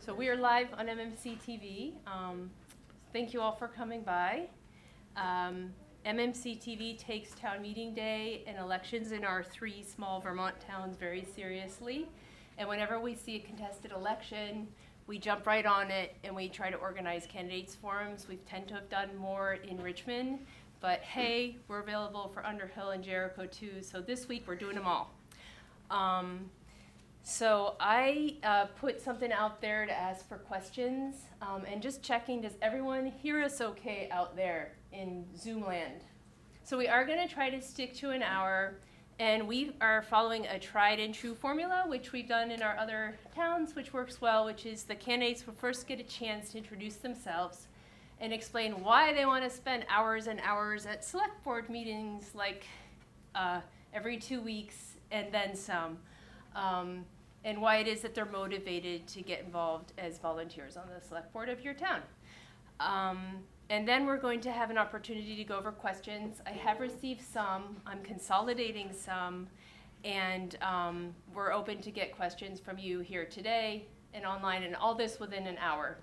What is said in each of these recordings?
So we are live on MMCTV. Thank you all for coming by. MMCTV takes town meeting day and elections in our 3 small Vermont towns very seriously. And whenever we see a contested election, we jump right on it and we try to organize candidates forums. We tend to have done more in Richmond, but hey, we're available for Underhill and Jericho too. So this week we're doing them all. So I put something out there to ask for questions, and just checking, does everyone hear us okay out there in Zoom land? So we are going to try to stick to an hour, and we are following a tried and true formula, which we've done in our other towns, which works well, which is the candidates will first get a chance to introduce themselves and explain why they want to spend hours and hours at select board meetings like every 2 weeks and then some. And why it is that they're motivated to get involved as volunteers on the select board of your town. And then we're going to have an opportunity to go over questions. I have received some, I'm consolidating some, and we're open to get questions from you here today and online, and all this within an hour.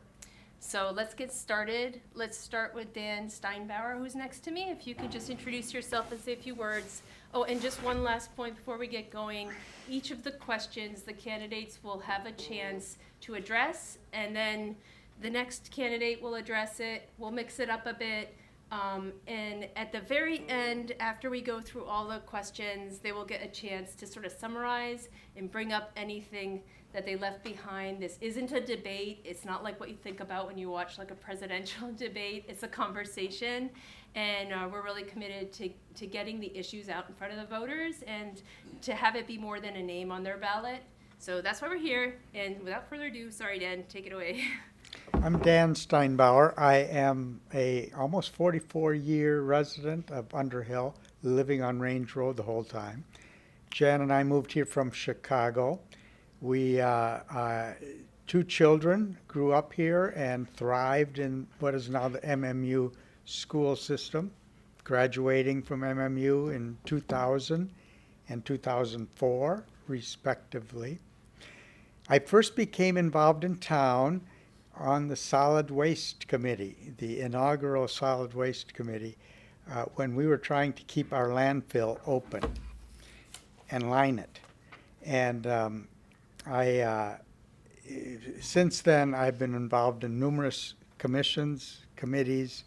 So let's get started. Let's start with Dan Steinbauer, who's next to me. If you could just introduce yourself and say a few words. Oh, and just one last point before we get going. Each of the questions the candidates will have a chance to address, and then the next candidate will address it. We'll mix it up a bit. And at the very end, after we go through all the questions, they will get a chance to sort of summarize and bring up anything that they left behind. This isn't a debate. It's not like what you think about when you watch like a presidential debate. It's a conversation, and we're really committed to getting the issues out in front of the voters and to have it be more than a name on their ballot. So that's why we're here, and without further ado, sorry Dan, take it away. I'm Dan Steinbauer. I am a almost 44-year resident of Underhill, living on Range Road the whole time. Jan and I moved here from Chicago. We, 2 children, grew up here and thrived in what is now the MMU school system, graduating from MMU in 2000 and 2004, respectively. I first became involved in town on the solid waste committee, the inaugural solid waste committee, when we were trying to keep our landfill open and line it. And since then, I've been involved in numerous commissions, committees,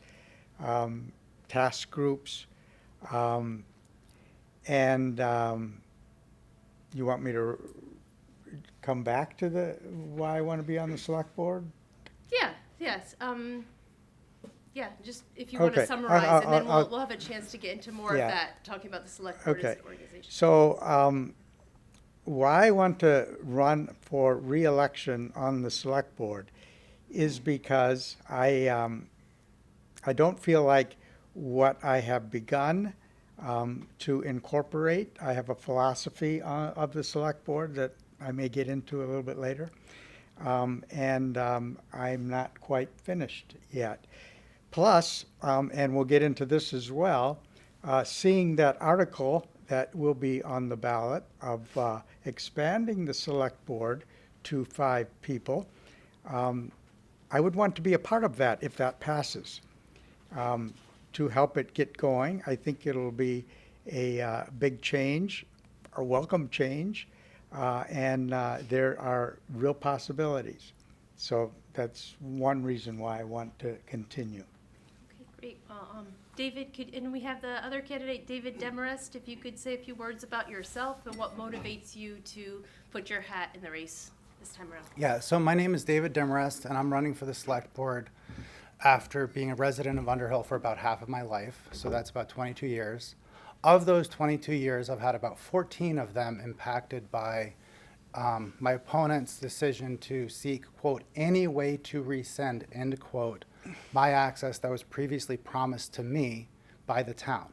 task groups, and you want me to come back to the why I want to be on the select board? Yeah, yes. Yeah, just if you want to summarize, and then we'll have a chance to get into more of that, talking about the select board as an organization. So why I want to run for re-election on the select board is because I don't feel like what I have begun to incorporate. I have a philosophy of the select board that I may get into a little bit later. And I'm not quite finished yet. Plus, and we'll get into this as well, seeing that article that will be on the ballot of expanding the select board to 5 people, I would want to be a part of that if that passes. To help it get going, I think it'll be a big change, a welcome change. And there are real possibilities. So that's one reason why I want to continue. Okay, great. Well, David, and we have the other candidate, David Demarest, if you could say a few words about yourself and what motivates you to put your hat in the race this time around. Yeah, so my name is David Demarest, and I'm running for the select board after being a resident of Underhill for about half of my life. So that's about 22 years. Of those 22 years, I've had about 14 of them impacted by my opponent's decision to seek, quote, any way to rescind, end quote, my access that was previously promised to me by the town.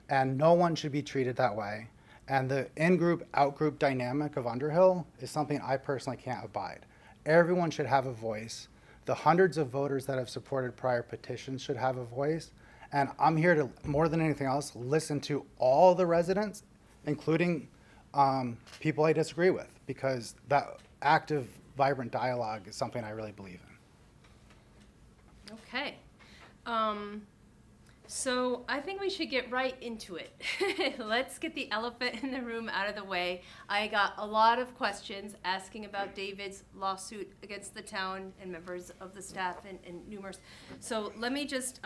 And no one should be treated that way. And the in-group, out-group dynamic of Underhill is something I personally can't abide. Everyone should have a voice. The hundreds of voters that have supported prior petitions should have a voice. And I'm here to, more than anything else, listen to all the residents, including people I disagree with, because that active vibrant dialogue is something I really believe in. Okay. So I think we should get right into it. Let's get the elephant in the room out of the way. I got a lot of questions asking about David's lawsuit against the town and members of the staff and numerous. So let me just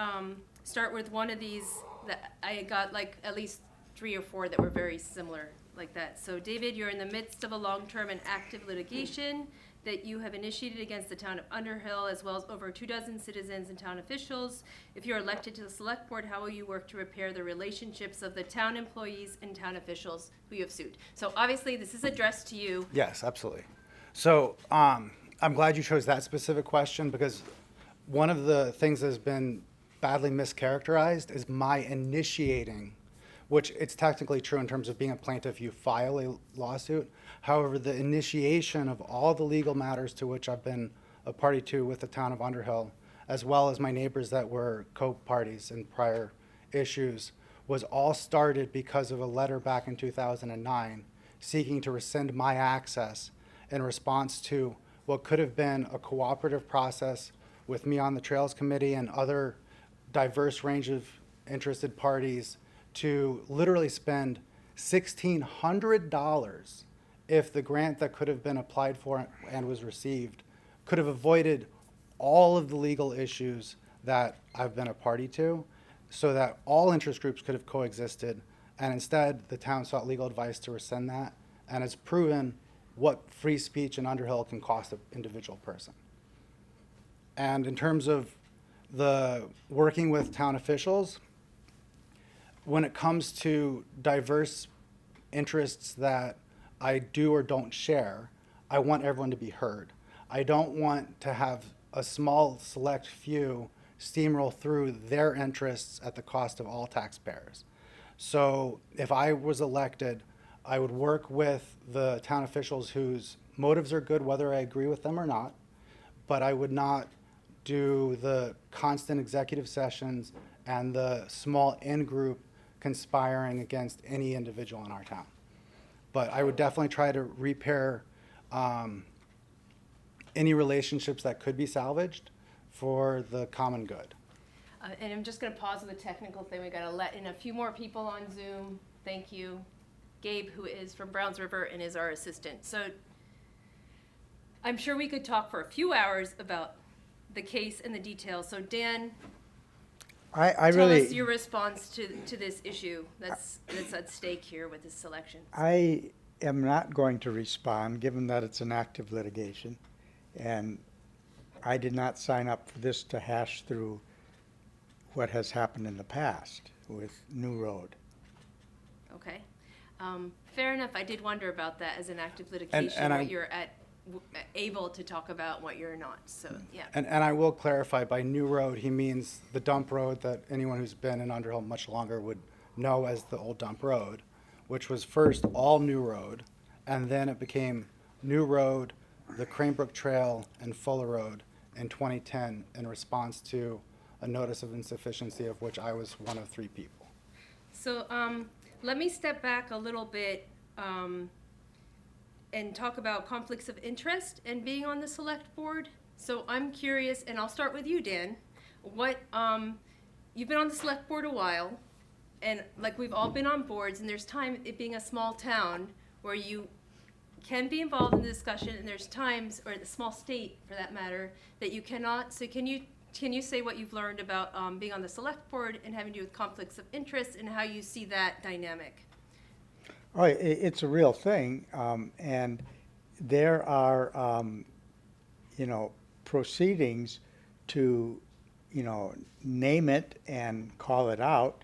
start with one of these that I got, like at least 3 or 4 that were very similar like that. So David, you're in the midst of a long-term and active litigation that you have initiated against the town of Underhill, as well as over 24 citizens and town officials. If you're elected to the select board, how will you work to repair the relationships of the town employees and town officials who you have sued? So obviously, this is addressed to you. Yes, absolutely. So I'm glad you chose that specific question, because one of the things that has been badly mischaracterized is my initiating, which it's technically true in terms of being a plaintiff, you file a lawsuit. However, the initiation of all the legal matters to which I've been a party to with the town of Underhill, as well as my neighbors that were co-parties in prior issues, was all started because of a letter back in 2009 seeking to rescind my access in response to what could have been a cooperative process with me on the Trails Committee and other diverse range of interested parties to literally spend $1,600 if the grant that could have been applied for and was received could have avoided all of the legal issues that I've been a party to, so that all interest groups could have coexisted. And instead, the town sought legal advice to rescind that, and has proven what free speech in Underhill can cost an individual person. And in terms of the working with town officials, when it comes to diverse interests that I do or don't share, I want everyone to be heard. I don't want to have a small select few steamroll through their interests at the cost of all taxpayers. So if I was elected, I would work with the town officials whose motives are good, whether I agree with them or not, but I would not do the constant executive sessions and the small in-group conspiring against any individual in our town. But I would definitely try to repair any relationships that could be salvaged for the common good. And I'm just going to pause with a technical thing. We got to let in a few more people on Zoom. Thank you. Gabe, who is from Browns River and is our assistant. So I'm sure we could talk for a few hours about the case and the details. So Dan, tell us your response to this issue that's at stake here with this selection. I am not going to respond, given that it's an active litigation, and I did not sign up for this to hash through what has happened in the past with New Road. Okay. Fair enough. I did wonder about that as an active litigation, And what you're able to talk about, what you're not. So, yeah. And I will clarify, by New Road, he means the dump road that anyone who's been in Underhill much longer would know as the old dump road, which was first all New Road, and then it became New Road, the Cranebrook Trail, and Fuller Road in 2010 in response to a notice of insufficiency of which I was one of 3 people. So let me step back a little bit and talk about conflicts of interest and being on the select board. So I'm curious, and I'll start with you, Dan. What you've been on the select board a while, and like we've all been on boards, and there's time, it being a small town, where you can be involved in the discussion, and there's times, or the small state for that matter, that you cannot. So can you say what you've learned about being on the select board and having to do with conflicts of interest and how you see that dynamic? Oh, it's a real thing, and there are, proceedings to, name it and call it out.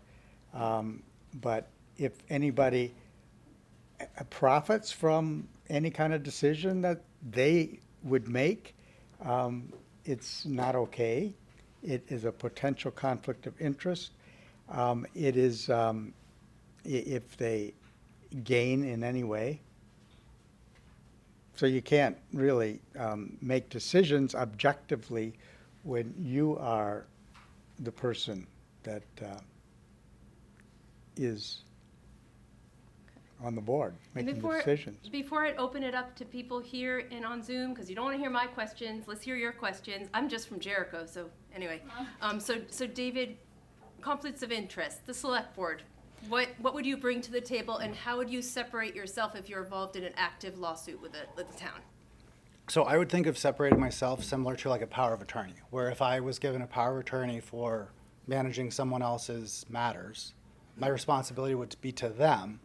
But if anybody profits from any kind of decision that they would make, it's not okay. It is a potential conflict of interest. It is, if they gain in any way. So you can't really make decisions objectively when you are the person that is on the board, And making the decisions. Before I open it up to people here and on Zoom, because you don't want to hear my questions, let's hear your questions. I'm just from Jericho, so anyway. So David, conflicts of interest, the select board. What would you bring to the table, and how would you separate yourself if you're involved in an active lawsuit with the town? So I would think of separating myself similar to like a power of attorney, where if I was given a power of attorney for managing someone else's matters, my responsibility would be to them,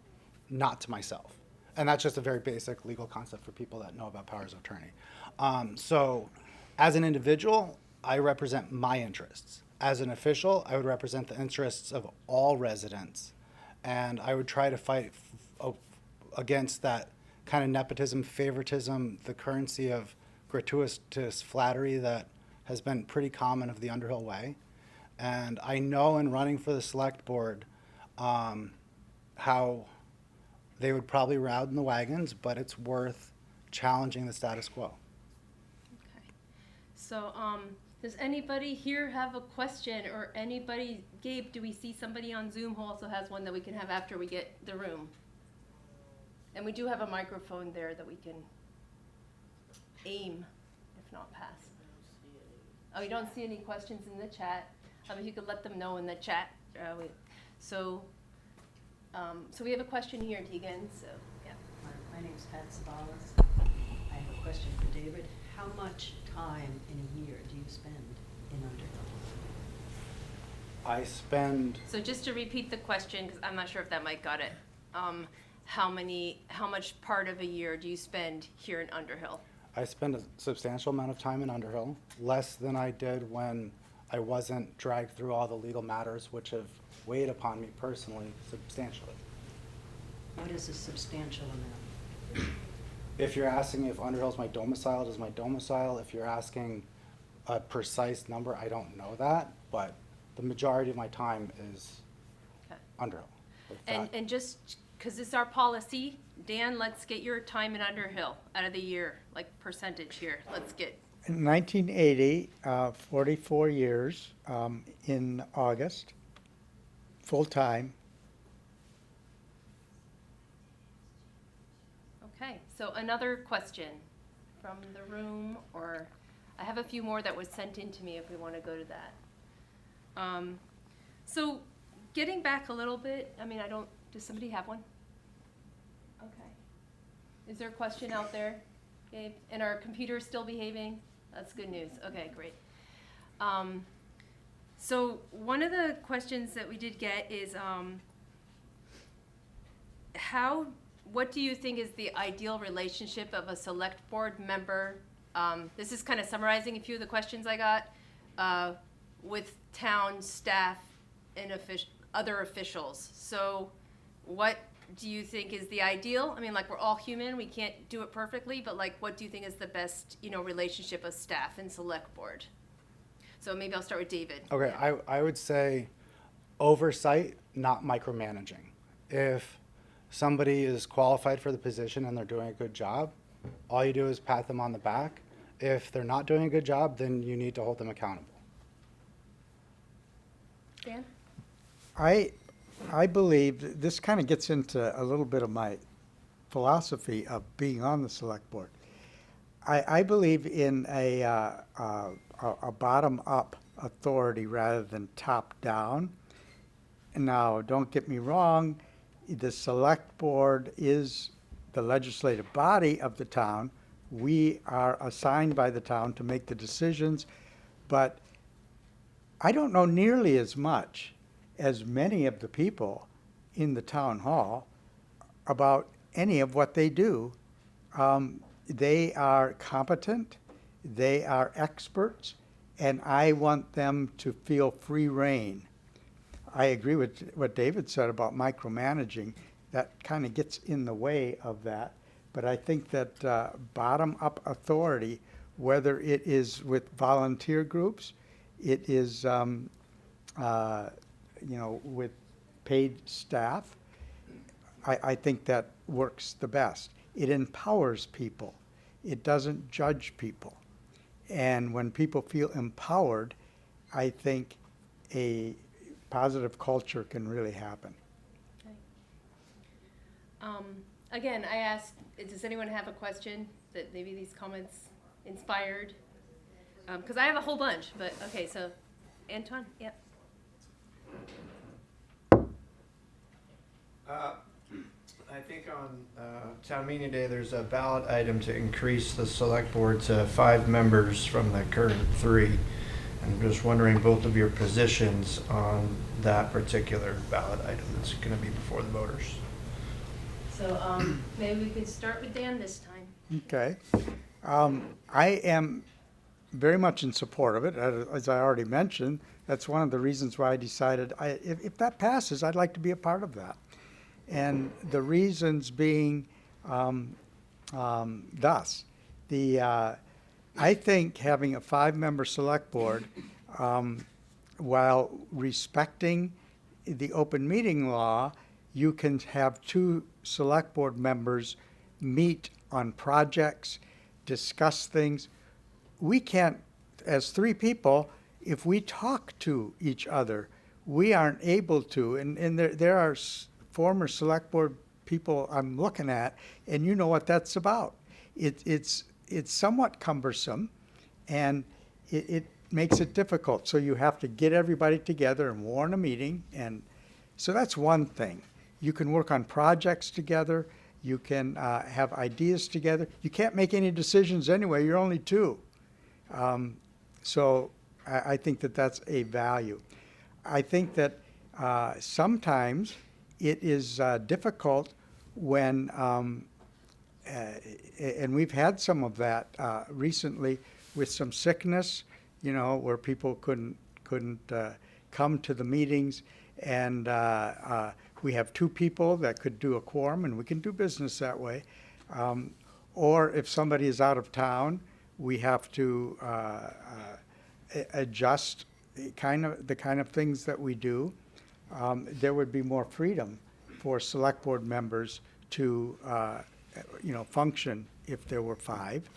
not to myself. And that's just a very basic legal concept for people that know about powers of attorney. So as an individual, I represent my interests. As an official, I would represent the interests of all residents. And I would try to fight against that kind of nepotism, favoritism, the currency of gratuitous flattery that has been pretty common of the Underhill way. And I know in running for the select board how they would probably ride in the wagons, but it's worth challenging the status quo. Okay. So, does anybody here have a question, or anybody, Gabe, do we see somebody on Zoom who also has one that we can have after we get the room? And we do have a microphone there that we can aim, if not pass. Oh, you don't see any questions in the chat? If you could let them know in the chat. So we have a question here, Tegan, so, yeah. My name's Pat Savalas. I have a question for David. How much time in a year do you spend in Underhill? I spend, So just to repeat the question, because I'm not sure if that mic got it. How much part of a year do you spend here in Underhill? I spend a substantial amount of time in Underhill, less than I did when I wasn't dragged through all the legal matters which have weighed upon me personally substantially. What is a substantial amount? If you're asking me if Underhill's my domicile, it is my domicile. If you're asking a precise number, I don't know that, but the majority of my time is Okay. Underhill. With And that. and just, because it's our policy, Dan, let's get your time in Underhill out of the year, like percentage here. Let's get, In 1980, 44 years in August, full-time. okay. So another question from the room, or I have a few more that was sent in to me if we want to go to that. So getting back a little bit, I mean, does somebody have one? Okay. Is there a question out there, Gabe? And are computers still behaving? That's good news. Okay, great. So one of the questions that we did get is, what do you think is the ideal relationship of a select board member? This is kind of summarizing a few of the questions I got, with town staff and other officials. So what do you think is the ideal? I mean, like, we're all human, we can't do it perfectly, but like, what do you think is the best, relationship of staff and select board? So maybe I'll start with David. Okay, I would say oversight, not micromanaging. If somebody is qualified for the position and they're doing a good job, all you do is pat them on the back. If they're not doing a good job, then you need to hold them accountable. Dan? I believe, this kind of gets into a little bit of my philosophy of being on the select board. I believe in a bottom-up authority rather than top-down. Now, don't get me wrong, the select board is the legislative body of the town. We are assigned by the town to make the decisions, but I don't know nearly as much as many of the people in the town hall about any of what they do. They are competent, they are experts, and I want them to feel free rein. I agree with what David said about micromanaging. That kind of gets in the way of that. But I think that bottom-up authority, whether it is with volunteer groups, it is with paid staff, I think that works the best. It empowers people. It doesn't judge people. And when people feel empowered, I think a positive culture can really happen. Again, I asked, does anyone have a question that maybe these comments inspired? Because I have a whole bunch, but okay, so Anton, yep. I think on town meeting day, there's a ballot item to increase the select board to 5 members from the current 3. I'm just wondering both of your positions on that particular ballot item that's going to be before the voters. So maybe we could start with Dan this time. Okay. I am very much in support of it. As I already mentioned, that's one of the reasons why I decided if that passes, I'd like to be a part of that. And the reasons being thus. I think having a 5-member select board, while respecting the open meeting law, you can have 2 select board members meet on projects, discuss things. We can't, as 3 people, if we talk to each other, we aren't able to. And there are former select board people I'm looking at, and you know what that's about. It's somewhat cumbersome, and it makes it difficult. So you have to get everybody together and warn a meeting, and so that's one thing. You can work on projects together. You can have ideas together. You can't make any decisions anyway. You're only 2. So I think that that's a value. I think that sometimes it is difficult when, and we've had some of that recently with some sickness, where people couldn't come to the meetings, and we have 2 people that could do a quorum, and we can do business that way. Or if somebody is out of town, we have to adjust the kind of things that we do. There would be more freedom for select board members to function if there were 5.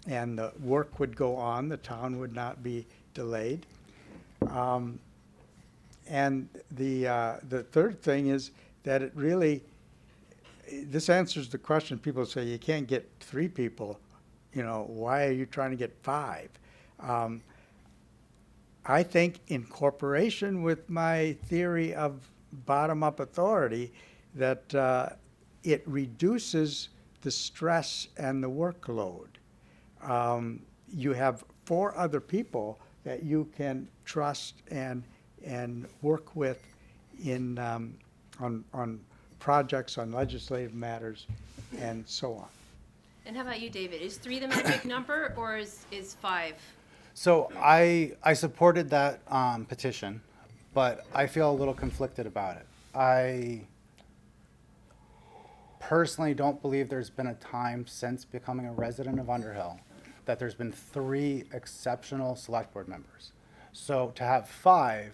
And the work would go on, the town would not be delayed. And the third thing is that it really, this answers the question. People say you can't get 3 people, why are you trying to get 5? I think in cooperation with my theory of bottom-up authority, that it reduces the stress and the workload. You have 4 other people that you can trust and work with in on projects, on legislative matters, and so on. And how about you, David? Is 3 the magic number, or is 5? So I supported that petition, but I feel a little conflicted about it. I personally don't believe there's been a time since becoming a resident of Underhill that there's been 3 exceptional select board members. So to have 5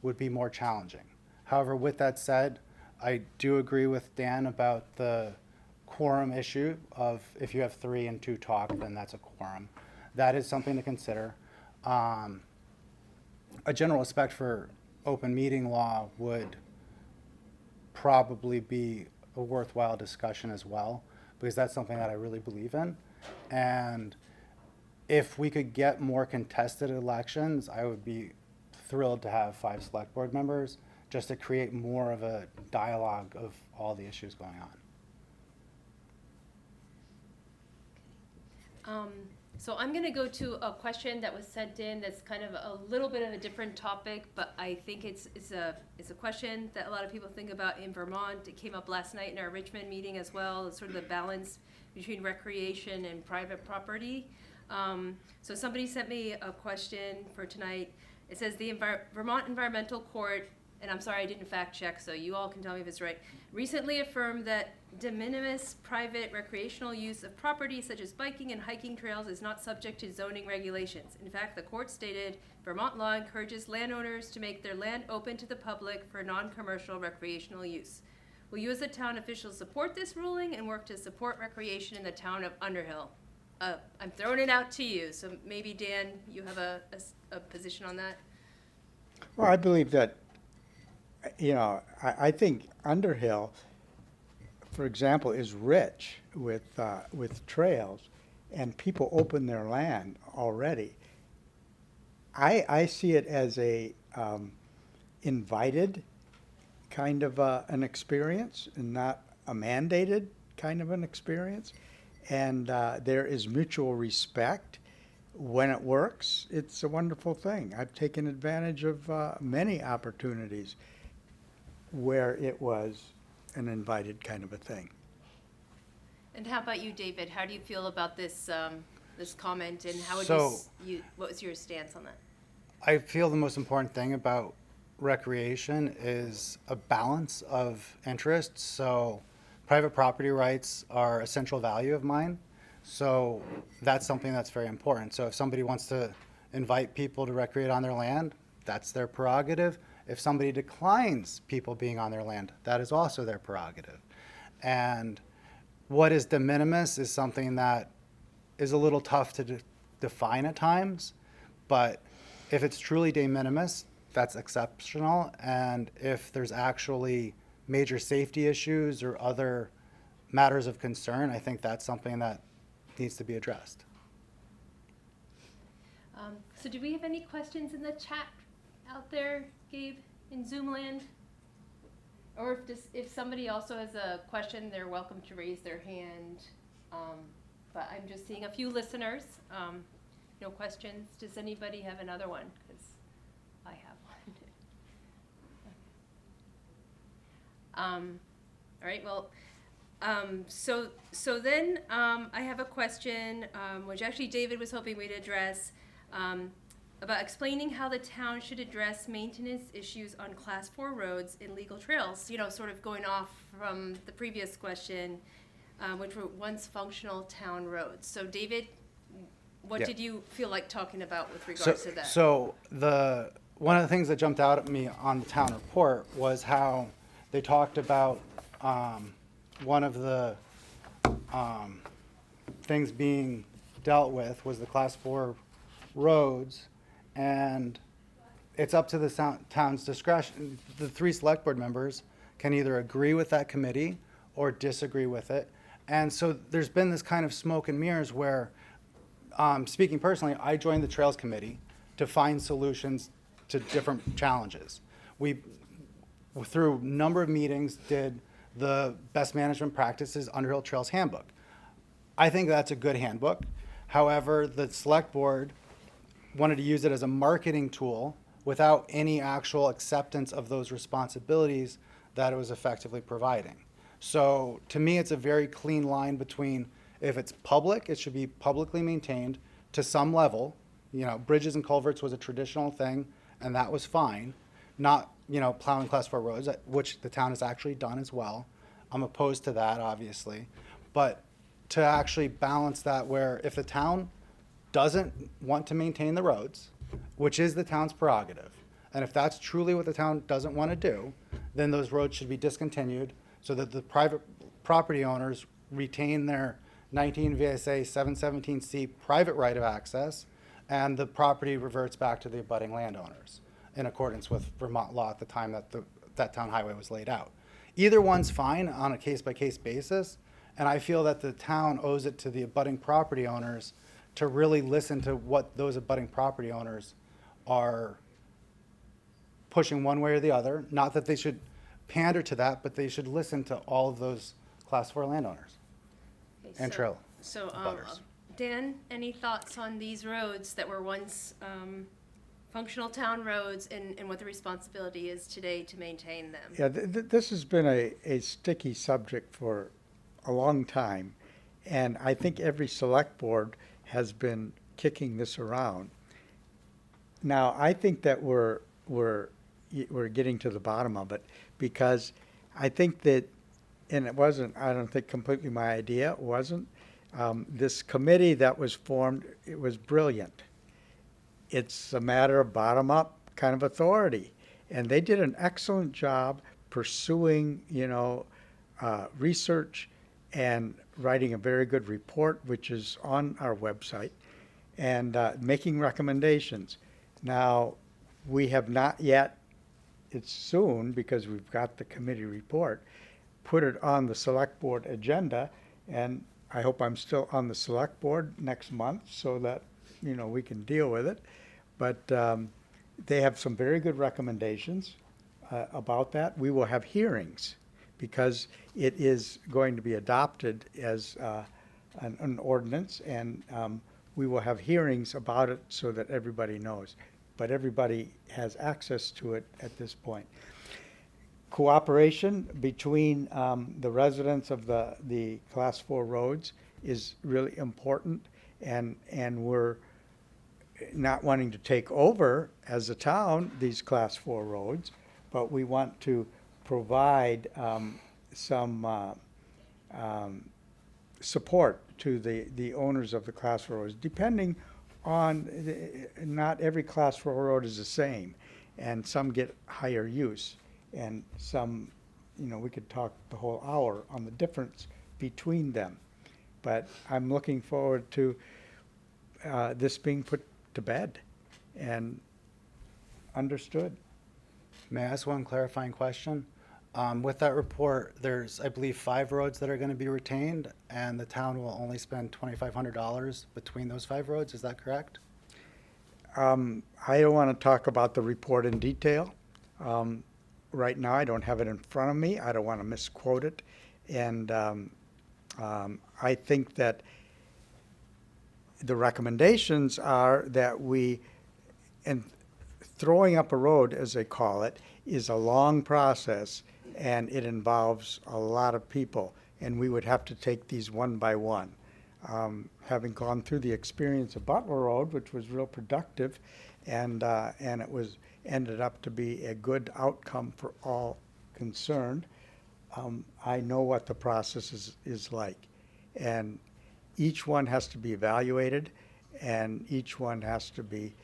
would be more challenging. However, with that said, I do agree with Dan about the quorum issue of if you have 3 and 2 talk, then that's a quorum. That is something to consider. A general respect for open meeting law would probably be a worthwhile discussion as well, because that's something that I really believe in. And if we could get more contested elections, I would be thrilled to have 5 select board members, just to create more of a dialogue of all the issues going on. So I'm going to go to a question that was sent in that's kind of a little bit of a different topic, but I think it's a question that a lot of people think about in Vermont. It came up last night in our Richmond meeting as well, sort of the balance between recreation and private property. So somebody sent me a question for tonight. It says the Vermont Environmental Court, and I'm sorry I didn't fact check, so you all can tell me if it's right, recently affirmed that de minimis private recreational use of property such as biking and hiking trails is not subject to zoning regulations. In fact, the court stated Vermont law encourages landowners to make their land open to the public for non-commercial recreational use. Will you as a town official support this ruling and work to support recreation in the town of Underhill? I'm throwing it out to you, so maybe Dan, you have a position on that? Well, I believe that, I think Underhill for example, is rich with trails, and people open their land already. I see it as a invited kind of an experience and not a mandated kind of an experience. And there is mutual respect. When it works, it's a wonderful thing. I've taken advantage of many opportunities where it was an invited kind of a thing. And how about you, David? How do you feel about this this comment, and how would So- what was your stance on that? I feel the most important thing about recreation is a balance of interests. So private property rights are a central value of mine. So that's something that's very important. So if somebody wants to invite people to recreate on their land, that's their prerogative. If somebody declines people being on their land, that is also their prerogative. And what is de minimis is something that is a little tough to define at times, but if it's truly de minimis, that's exceptional. And if there's actually major safety issues or other matters of concern, I think that's something that needs to be addressed. So do we have any questions in the chat out there, Gabe, in Zoom land? Or if somebody also has a question, they're welcome to raise their hand. But I'm just seeing a few listeners. No questions. Does anybody have another one? Because I have one. All right, well, so then I have a question, which actually David was hoping we'd address, about explaining how the town should address maintenance issues on Class 4 roads and legal trails. You know, sort of going off from the previous question, which were once functional town roads. So David, what Yeah. did you feel like talking about with regards to that? So one of the things that jumped out at me on the town report was how they talked about one of the things being dealt with was the Class 4 roads, and it's up to the town's discretion. The 3 select board members can either agree with that committee or disagree with it. And so there's been this kind of smoke and mirrors where, speaking personally, I joined the Trails Committee to find solutions to different challenges. We, through a number of meetings, did the Best Management Practices Underhill Trails Handbook. I think that's a good handbook. However, the select board wanted to use it as a marketing tool without any actual acceptance of those responsibilities that it was effectively providing. So to me, it's a very clean line between, if it's public, it should be publicly maintained to some level. You know, bridges and culverts was a traditional thing, and that was fine. Not, plowing Class 4 roads, which the town has actually done as well. I'm opposed to that, obviously. But to actually balance that, where if the town doesn't want to maintain the roads, which is the town's prerogative, and if that's truly what the town doesn't want to do, then those roads should be discontinued so that the private property owners retain their 19 VSA 717C private right of access, and the property reverts back to the abutting landowners in accordance with Vermont law at the time that that town highway was laid out. Either one's fine on a case-by-case basis, and I feel that the town owes it to the abutting property owners to really listen to what those abutting property owners are pushing one way or the other. Not that they should pander to that, but they should listen to all of those Class 4 landowners Okay, and trail. So, butters. Dan, any thoughts on these roads that were once functional town roads, and what the responsibility is today to maintain them? Yeah, this has been a sticky subject for a long time, and I think every select board has been kicking this around. Now, I think that we're getting to the bottom of it, because I think that, and it wasn't, I don't think completely my idea, it wasn't. This committee that was formed, it was brilliant. It's a matter of bottom-up kind of authority. And they did an excellent job pursuing, research and writing a very good report, which is on our website, and making recommendations. Now, we have not yet, it's soon because we've got the committee report, put it on the select board agenda, and I hope I'm still on the select board next month so that, you know, we can deal with it. But they have some very good recommendations about that. We will have hearings because it is going to be adopted as an ordinance, and we will have hearings about it so that everybody knows. But everybody has access to it at this point. Cooperation between the residents of the Class 4 roads is really important, and we're not wanting to take over as a town these Class 4 roads, but we want to provide some support to the owners of the Class 4 roads, depending on, not every Class 4 road is the same, and some get higher use, and some, you know, we could talk the whole hour on the difference between them. But I'm looking forward to this being put to bed and understood. May I ask one clarifying question? With that report, there's, I believe, 5 roads that are going to be retained, and the town will only spend $2,500 between those 5 roads. Is that correct? I don't want to talk about the report in detail. Right now, I don't have it in front of me. I don't want to misquote it. And I think that the recommendations are that and throwing up a road, as they call it, is a long process, and it involves a lot of people, and we would have to take these one by one. Having gone through the experience of Butler Road, which was real productive, and it was ended up to be a good outcome for all concerned, I know what the process is like. And each one has to be evaluated, and each one has to be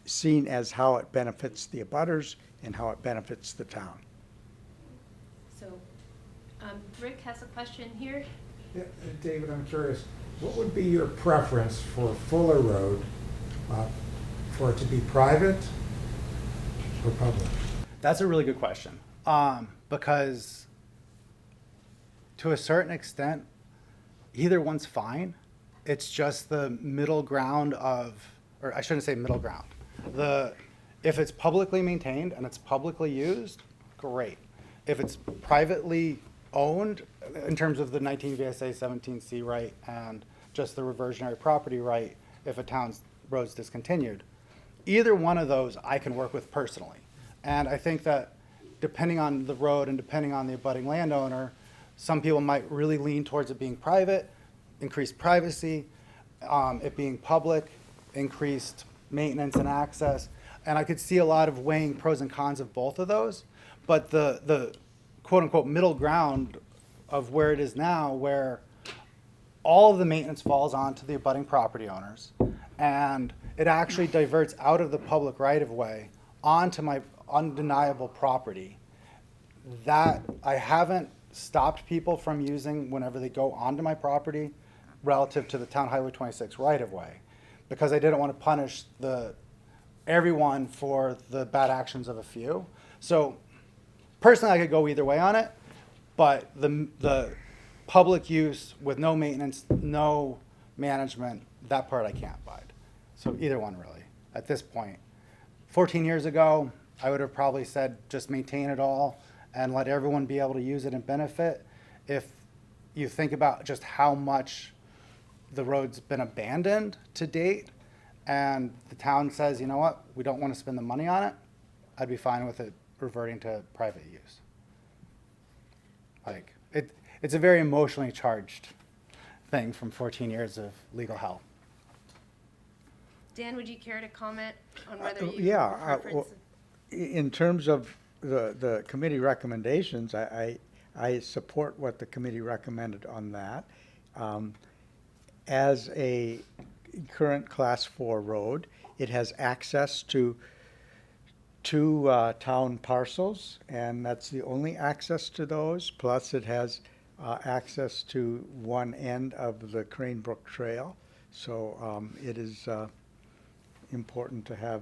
seen as how it benefits the abutters and how it benefits the town. So, Rick has a question here. Yeah, David, I'm curious, what would be your preference for Fuller Road, for it to be private or public? That's a really good question, because to a certain extent, either one's fine. It's just the middle ground or I shouldn't say middle ground. If it's publicly maintained and it's publicly used, great. If it's privately owned, in terms of the 19 VSA 17C right and just the reversionary property right, if a town's road's discontinued, either one of those I can work with personally. And I think that depending on the road and depending on the abutting landowner, some people might really lean towards it being private, increased privacy, it being public, increased maintenance and access. And I could see a lot of weighing pros and cons of both of those. But the quote unquote middle ground of where it is now, where all of the maintenance falls onto the abutting property owners, and it actually diverts out of the public right of way onto my undeniable property, that I haven't stopped people from using whenever they go onto my property relative to the Town Highway 26 right of way, because I didn't want to punish everyone for the bad actions of a few. So personally, I could go either way on it, but the public use with no maintenance, no management, that part I can't abide. So either one really, at this point. 14 years ago, I would have probably said just maintain it all and let everyone be able to use it and benefit. If you think about just how much the road's been abandoned to date, and the town says, you know what, we don't want to spend the money on it, I'd be fine with it reverting to private use. Like, it's a very emotionally charged thing from 14 years of legal hell. Dan, would you care to comment on whether you Yeah, preference? in terms of the committee recommendations, I support what the committee recommended on that. As a current Class 4 road, it has access to two town parcels, and that's the only access to those. Plus, it has access to one end of the Crane Brook Trail. So it is important to have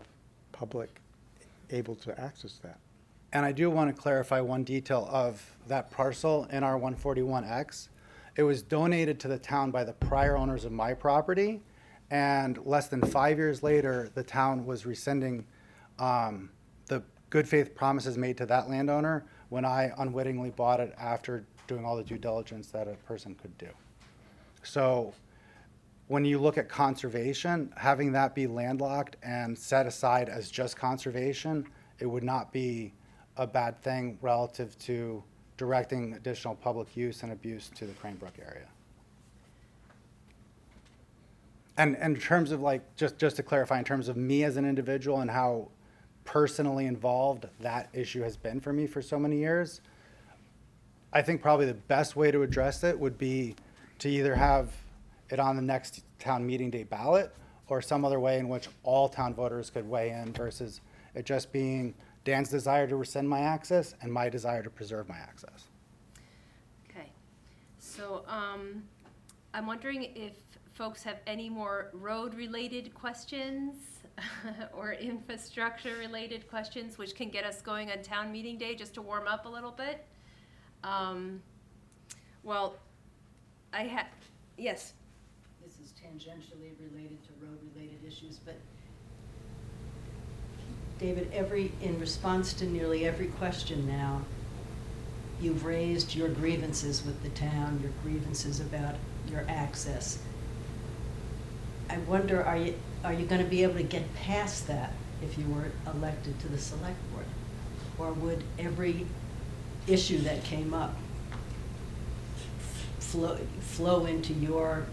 public able to access that. And I do want to clarify one detail of that parcel in our 141X. It was donated to the town by the prior owners of my property, and less than 5 years later, the town was rescinding the good faith promises made to that landowner when I unwittingly bought it after doing all the due diligence that a person could do. So when you look at conservation, having that be landlocked and set aside as just conservation, it would not be a bad thing relative to directing additional public use and abuse to the Cranebrook area. And in terms of like, just to clarify, in terms of me as an individual and how personally involved that issue has been for me for so many years, I think probably the best way to address it would be to either have it on the next town meeting day ballot or some other way in which all town voters could weigh in versus it just being Dan's desire to rescind my access and my desire to preserve my access. Okay, so I'm wondering if folks have any more road-related questions or infrastructure-related questions, which can get us going on town meeting day, just to warm up a little bit. Well, yes. This is tangentially related to road-related issues, but David, in response to nearly every question now, you've raised your grievances with the town, your grievances about your access. I wonder, are you going to be able to get past that if you were elected to the select board? Or would every issue that came up flow into your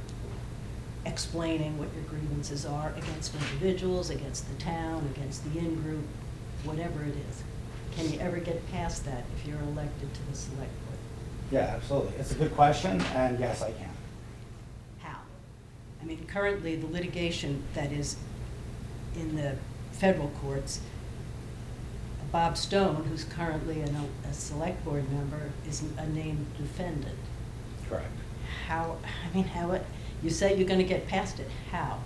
explaining what your grievances are against individuals, against the town, against the in-group, whatever it is? Can you ever get past that if you're elected to the select board? Yeah, absolutely. It's a good question, and yes, I can. How? I mean, currently, the litigation that is in the federal courts, Bob Stone, who's currently a select board member, is a named defendant. Correct. How, you say you're gonna get past it, how?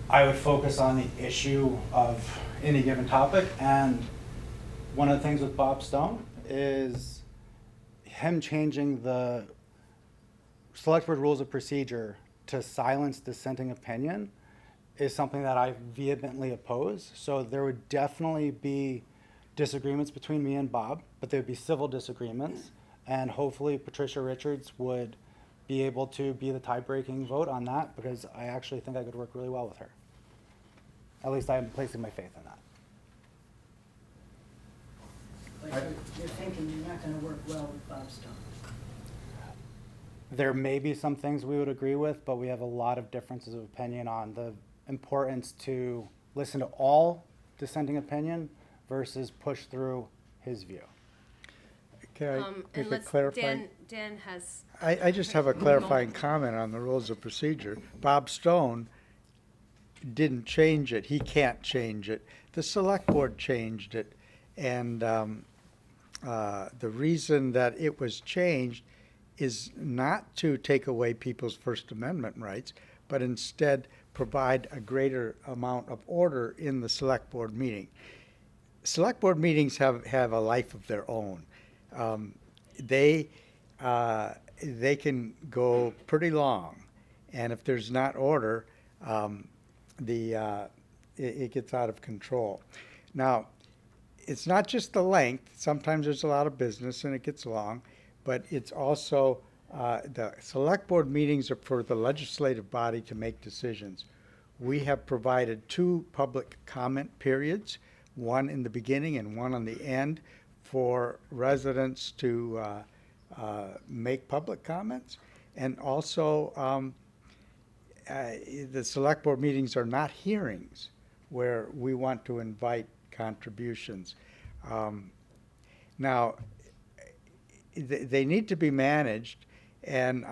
I would focus on the issue of any given topic, and one of the things with Bob Stone is him changing the select board rules of procedure to silence dissenting opinion is something that I vehemently oppose. So there would definitely be disagreements between me and Bob, but there would be civil disagreements, and hopefully Patricia Richards would be able to be the tie-breaking vote on that, because I actually think I could work really well with her. At least I'm placing my faith in that. But you're thinking you're not gonna work well with Bob Stone. There may be some things we would agree with, but we have a lot of differences of opinion on the importance to listen to all dissenting opinion versus push through his view. Can I And make a let's, clarifying? Dan has, I just have a clarifying comment on the rules of procedure. Bob Stone didn't change it. He can't change it. The select board changed it. And the reason that it was changed is not to take away people's First Amendment rights, but instead provide a greater amount of order in the select board meeting. Select board meetings have a life of their own. They can go pretty long, and if there's not order, it gets out of control. Now, it's not just the length. Sometimes there's a lot of business and it gets long, but it's also the select board meetings are for the legislative body to make decisions. We have provided 2 public comment periods, one in the beginning and one on the end, for residents to make public comments. And also, the select board meetings are not hearings where we want to invite contributions. Now, they need to be managed, and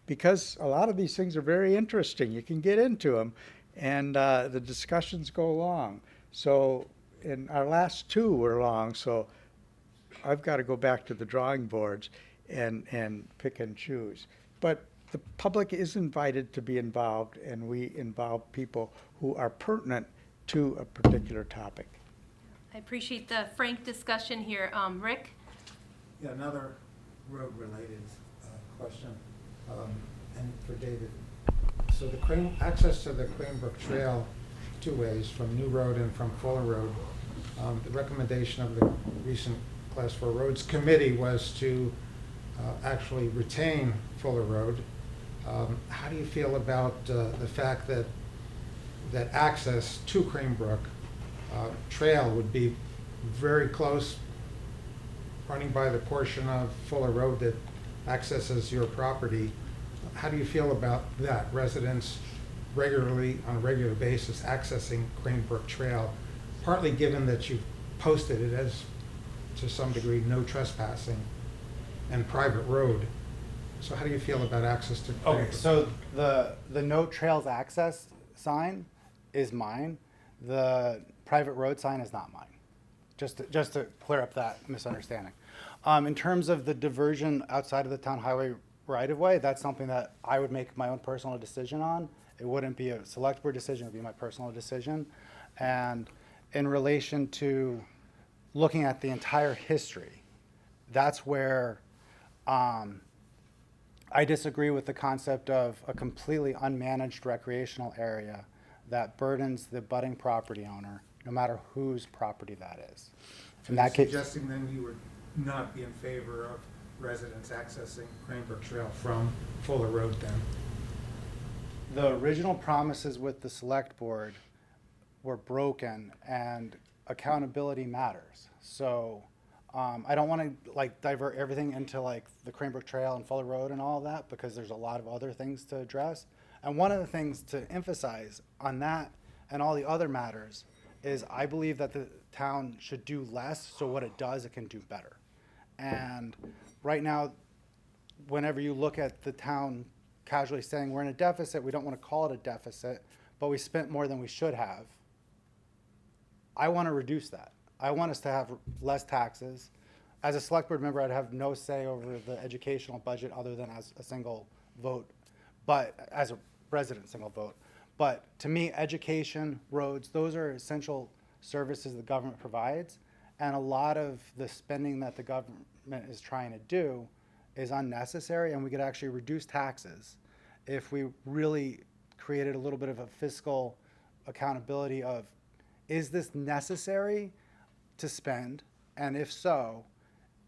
because a lot of these things are very interesting, you can get into them, and the discussions go long. So, and our last 2 were long, so I've got to go back to the drawing boards and pick and choose. But the public is invited to be involved, and we involve people who are pertinent to a particular topic. I appreciate the frank discussion here. Rick? Yeah, another road-related question, and for David. So the access to the Cranebrook Trail, two ways, from New Road and from Fuller Road. The recommendation of the recent Class 4 Roads Committee was to actually retain Fuller Road. How do you feel about the fact that access to Cranebrook Trail would be very close, running by the portion of Fuller Road that accesses your property? How do you feel about that? Residents regularly, on a regular basis, accessing Cranebrook Trail, partly given that you've posted it as, to some degree, no trespassing and private road. So how do you feel about access to Okay, Cranebrook? so the no trails access sign is mine. The private road sign is not mine. Just to clear up that misunderstanding. In terms of the diversion outside of the town highway right-of-way, that's something that I would make my own personal decision on. It wouldn't be a select board decision, it would be my personal decision. And in relation to looking at the entire history, that's where I disagree with the concept of a completely unmanaged recreational area that burdens the budding property owner, no matter whose property that is. In that case, Suggesting then you would not be in favor of residents accessing Cranebrook Trail from Fuller Road then? the original promises with the select board were broken, and accountability matters. So I don't want to like divert everything into like the Cranebrook Trail and Fuller Road and all of that, because there's a lot of other things to address. And one of the things to emphasize on that and all the other matters is I believe that the town should do less, so what it does, it can do better. And right now, whenever you look at the town casually saying we're in a deficit, we don't want to call it a deficit, but we spent more than we should have, I want to reduce that. I want us to have less taxes. As a select board member, I'd have no say over the educational budget other than as a single vote, but as a resident, single vote. But to me, education, roads, those are essential services the government provides. And a lot of the spending that the government is trying to do is unnecessary, and we could actually reduce taxes if we really created a little bit of a fiscal accountability of, is this necessary to spend? And if so,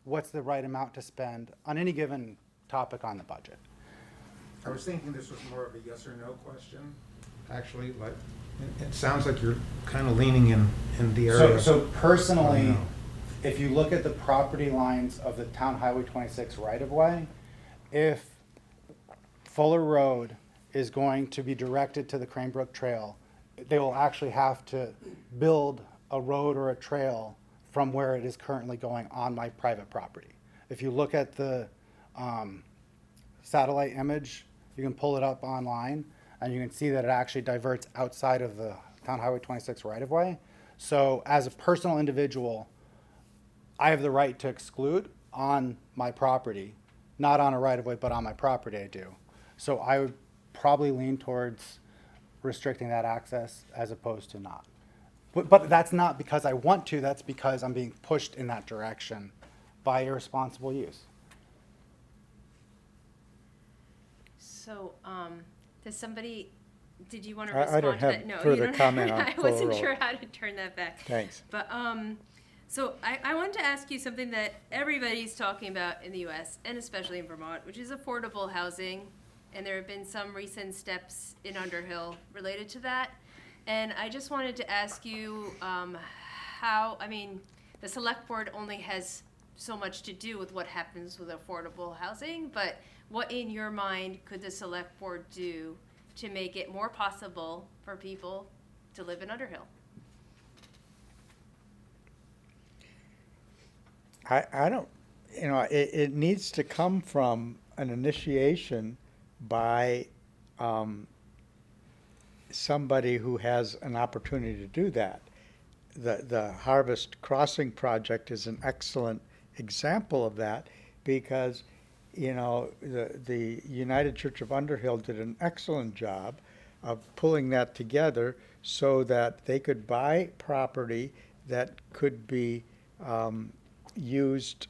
what's the right amount to spend on any given topic on the budget? I was thinking this was more of a yes or no question, actually, but it sounds like you're kind of leaning in the area. So personally, No. if you look at the property lines of the Town Highway 26 right-of-way, if Fuller Road is going to be directed to the Cranebrook Trail, they will actually have to build a road or a trail from where it is currently going on my private property. If you look at the satellite image, you can pull it up online, and you can see that it actually diverts outside of the Town Highway 26 right-of-way. So as a personal individual, I have the right to exclude on my property, not on a right-of-way, but on my property I do. So I would probably lean towards restricting that access as opposed to not. But that's not because I want to, that's because I'm being pushed in that direction by irresponsible use. So, does somebody, did you want to I respond don't to have that? No, you further don't comment on I Fuller wasn't Road. sure how to turn that back. Thanks. But, so I wanted to ask you something that everybody's talking about in the US, and especially in Vermont, which is affordable housing. And there have been some recent steps in Underhill related to that. And I just wanted to ask you how, I mean, the select board only has so much to do with what happens with affordable housing, but what in your mind could the select board do to make it more possible for people to live in Underhill? I don't, it needs to come from an initiation by somebody who has an opportunity to do that. The Harvest Crossing project is an excellent example of that, because, the United Church of Underhill did an excellent job of pulling that together so that they could buy property that could be used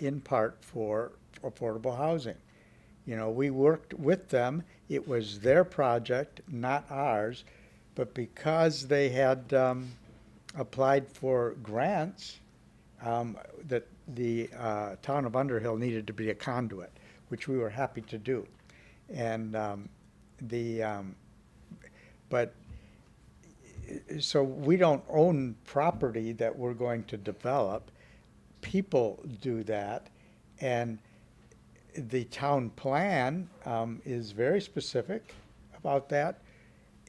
in part for affordable housing. You know, we worked with them. It was their project, not ours. But because they had applied for grants, that the town of Underhill needed to be a conduit, which we were happy to do. And but so we don't own property that we're going to develop. People do that, and the town plan is very specific about that.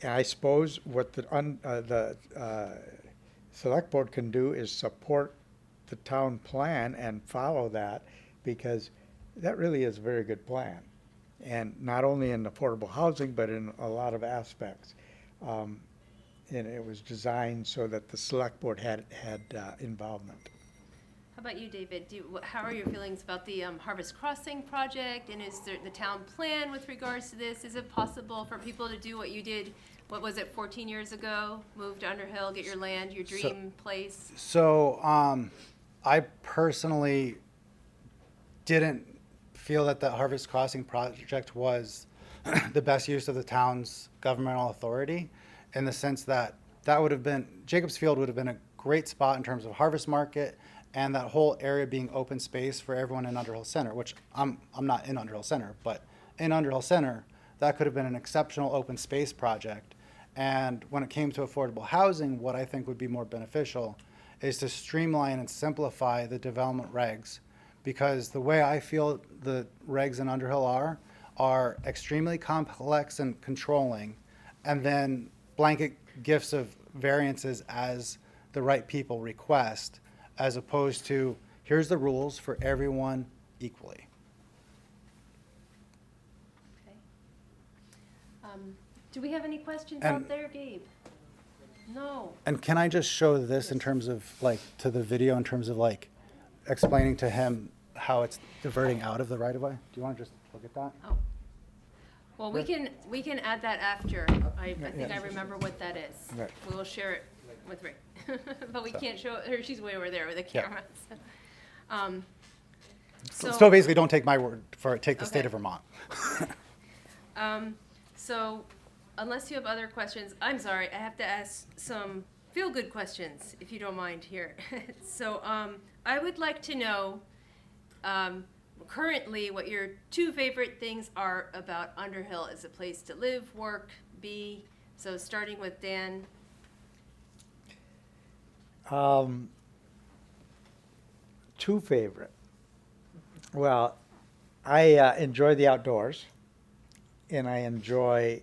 And I suppose what the select board can do is support the town plan and follow that, because that really is a very good plan. And not only in affordable housing, but in a lot of aspects. And it was designed so that the select board had involvement. How about you, David? How are your feelings about the Harvest Crossing project? And is there the town plan with regards to this? Is it possible for people to do what you did, what was it, 14 years ago? Move to Underhill, get your land, your dream place? So I personally didn't feel that the Harvest Crossing project was the best use of the town's governmental authority, in the sense that would have been, Jacobs Field would have been a great spot in terms of harvest market and that whole area being open space for everyone in Underhill Center, which I'm not in Underhill Center, but in Underhill Center, that could have been an exceptional open space project. And when it came to affordable housing, what I think would be more beneficial is to streamline and simplify the development regs, because the way I feel the regs in Underhill are extremely complex and controlling, and then blanket gifts of variances as the right people request, as opposed to here's the rules for everyone equally. Okay. Do we have any questions And- out there, Gabe? No. And can I just show this in terms of like to the video, in terms of like explaining to him how it's diverting out of the right of way? Do you want to just look at that? Oh. Well, we can add that after. I think I remember what that is. Right. We will share it with Rick. But we So- can't show her, she's way over there with the Yeah. camera. So basically, don't take my word for it. Take the state Okay. of Vermont. So unless you have other questions, I'm sorry, I have to ask some feel-good questions, if you don't mind here. So I would like to know currently what your two favorite things are about Underhill as a place to live, work, be. So starting with Dan. Two favorite. Well, I enjoy the outdoors, and I enjoy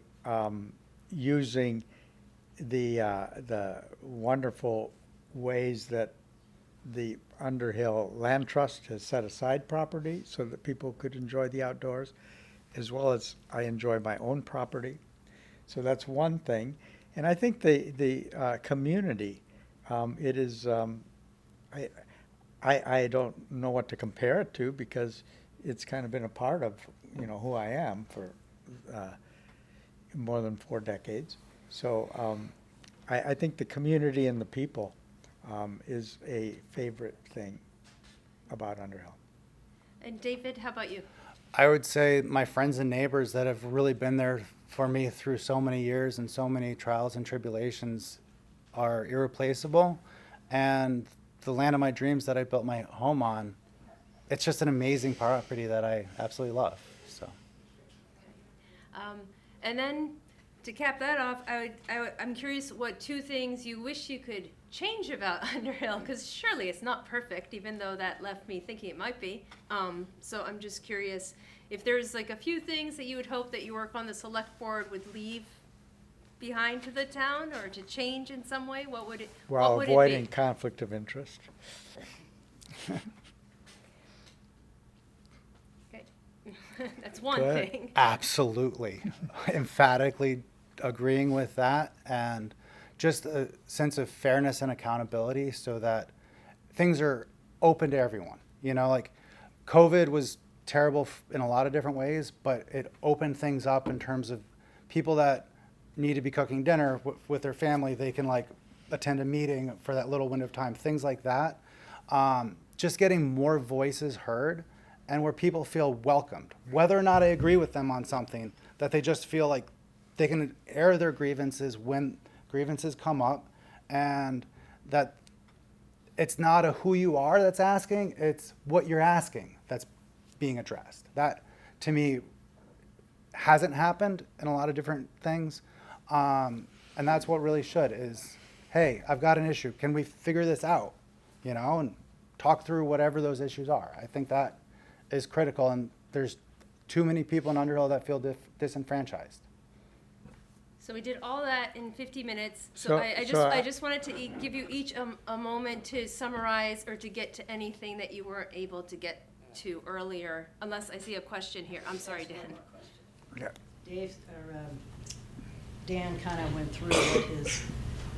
using the wonderful ways that the Underhill Land Trust has set aside property so that people could enjoy the outdoors, as well as I enjoy my own property. So that's one thing. And I think the community, it is, I don't know what to compare it to, because it's kind of been a part of, who I am for more than 4 decades. So I think the community and the people is a favorite thing about Underhill. And David, how about you? I would say my friends and neighbors that have really been there for me through so many years and so many trials and tribulations are irreplaceable. And the land of my dreams that I built my home on, it's just an amazing property that I absolutely love. So. And then to cap that off, I'm curious what 2 things you wish you could change about Underhill, because surely it's not perfect, even though that left me thinking it might be. So I'm just curious if there's like a few things that you would hope that you work on the select board would leave behind to the town, or to change in some way. What would it? While what would avoiding it be? conflict of interest. Okay. That's one Go ahead. thing. Absolutely. Emphatically agreeing with that, and just a sense of fairness and accountability so that things are open to everyone. Like COVID was terrible in a lot of different ways, but it opened things up in terms of people that need to be cooking dinner with their family, they can like attend a meeting for that little window of time, things like that. Just getting more voices heard and where people feel welcomed, whether or not I agree with them on something, that they just feel like they can air their grievances when grievances come up, and that it's not a who you are that's asking, it's what you're asking that's being addressed. That, to me, hasn't happened in a lot of different things. And that's what really should is, hey, I've got an issue. Can we figure this out? You know, and talk through whatever those issues are. I think that is critical, and there's too many people in Underhill that feel disenfranchised. So we did all that in 50 minutes. So- I just wanted to give you each a moment to summarize or to get to anything that you weren't able to get to earlier, unless I see a question here. I'm sorry, Dan. Yeah. Dan kind of went through what his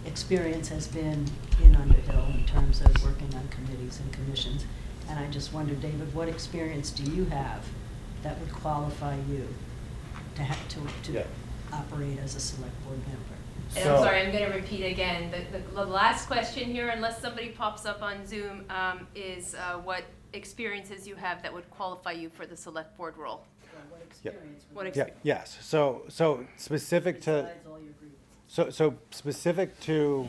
experience has been in Underhill in terms of working on committees and commissions. And I just wondered, David, what experience do you have that would qualify you to have to operate as a select board member? And I'm sorry, I'm going to repeat again. The last question here, unless somebody pops up on Zoom, is what experiences you have that would qualify you for the select board role. What experience? What Yeah, experience? yes. So specific to, Besides all your grievances. so specific to,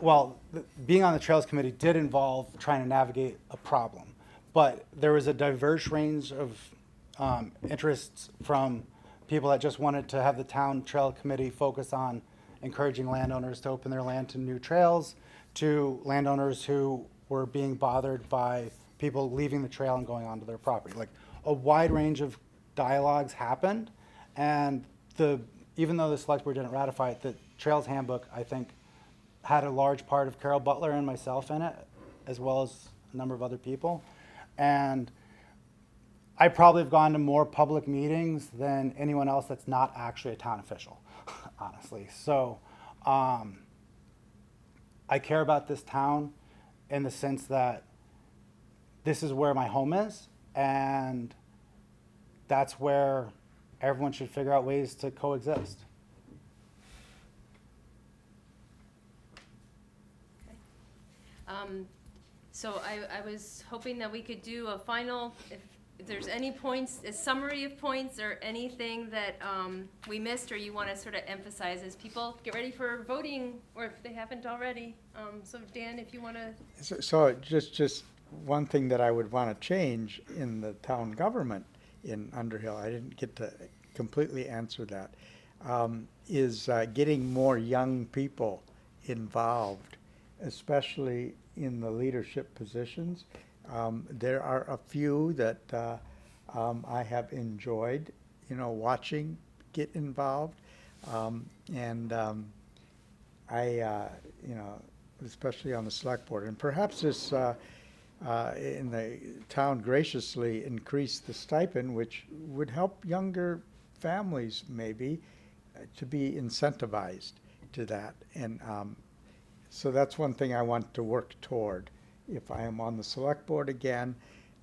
well, being on the Trails Committee did involve trying to navigate a problem, but there was a diverse range of interests from people that just wanted to have the town trail committee focus on encouraging landowners to open their land to new trails, to landowners who were being bothered by people leaving the trail and going onto their property. Like, a wide range of dialogues happened, and even though the select board didn't ratify it, the Trails Handbook, I think, had a large part of Carol Butler and myself in it, as well as a number of other people. And I probably have gone to more public meetings than anyone else that's not actually a town official, honestly. So I care about this town in the sense that this is where my home is, and that's where everyone should figure out ways to coexist. So I was hoping that we could do a final, if there's any points, a summary of points or anything that we missed or you want to sort of emphasize as people get ready for voting, or if they haven't already. So Dan, if you want to. So just one thing that I would want to change in the town government in Underhill, I didn't get to completely answer that, is getting more young people involved, especially in the leadership positions. There are a few that I have enjoyed, watching get involved, and especially on the select board. And perhaps this, in the town graciously increased the stipend, which would help younger families maybe to be incentivized to that. And so that's one thing I want to work toward. If I am on the select board again,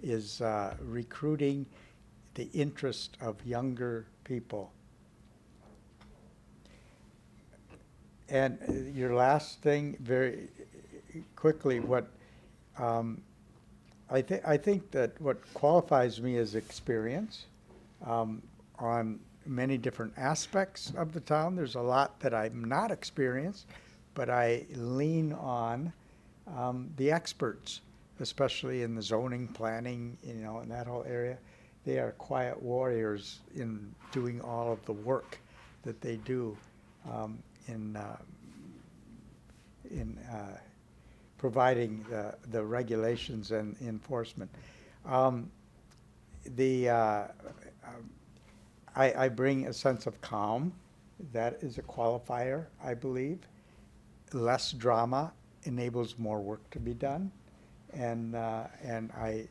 is recruiting the interest of younger people. And your last thing, very quickly, what I think that what qualifies me is experience on many different aspects of the town. There's a lot that I'm not experienced, but I lean on the experts, especially in the zoning, planning, in that whole area. They are quiet warriors in doing all of the work that they do in providing the regulations and enforcement. I bring a sense of calm. That is a qualifier, I believe. Less drama enables more work to be done, and I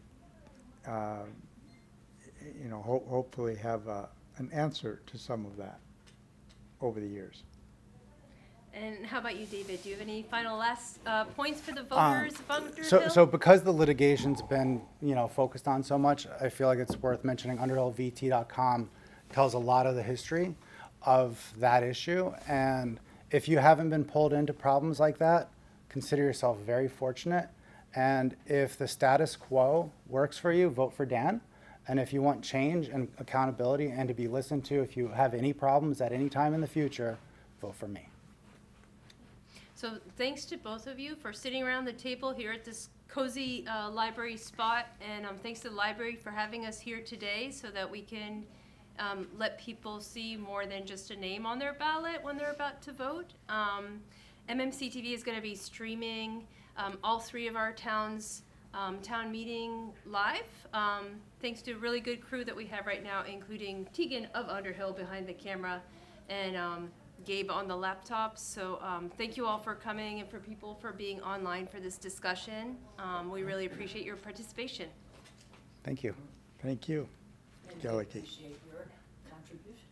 hopefully have an answer to some of that over the years. And how about you, David? Do you have any final last points for the voters of Underhill? So because the litigation's been, focused on so much, I feel like it's worth mentioning. UnderhillVT.com tells a lot of the history. of that issue. And if you haven't been pulled into problems like that, consider yourself very fortunate. And if the status quo works for you, vote for Dan. And if you want change and accountability and to be listened to, if you have any problems at any time in the future, vote for me. So thanks to both of you for sitting around the table here at this cozy library spot. And thanks to the library for having us here today so that we can let people see more than just a name on their ballot when they're about to vote. MMCTV is going to be streaming all three of our towns' town meeting live. Thanks to a really good crew that we have right now, including Tegan of Underhill behind the camera and Gabe on the laptop. So thank you all for coming and for people for being online for this discussion. We really appreciate your participation. Thank you. Thank you. And we Delegate. appreciate your contribution.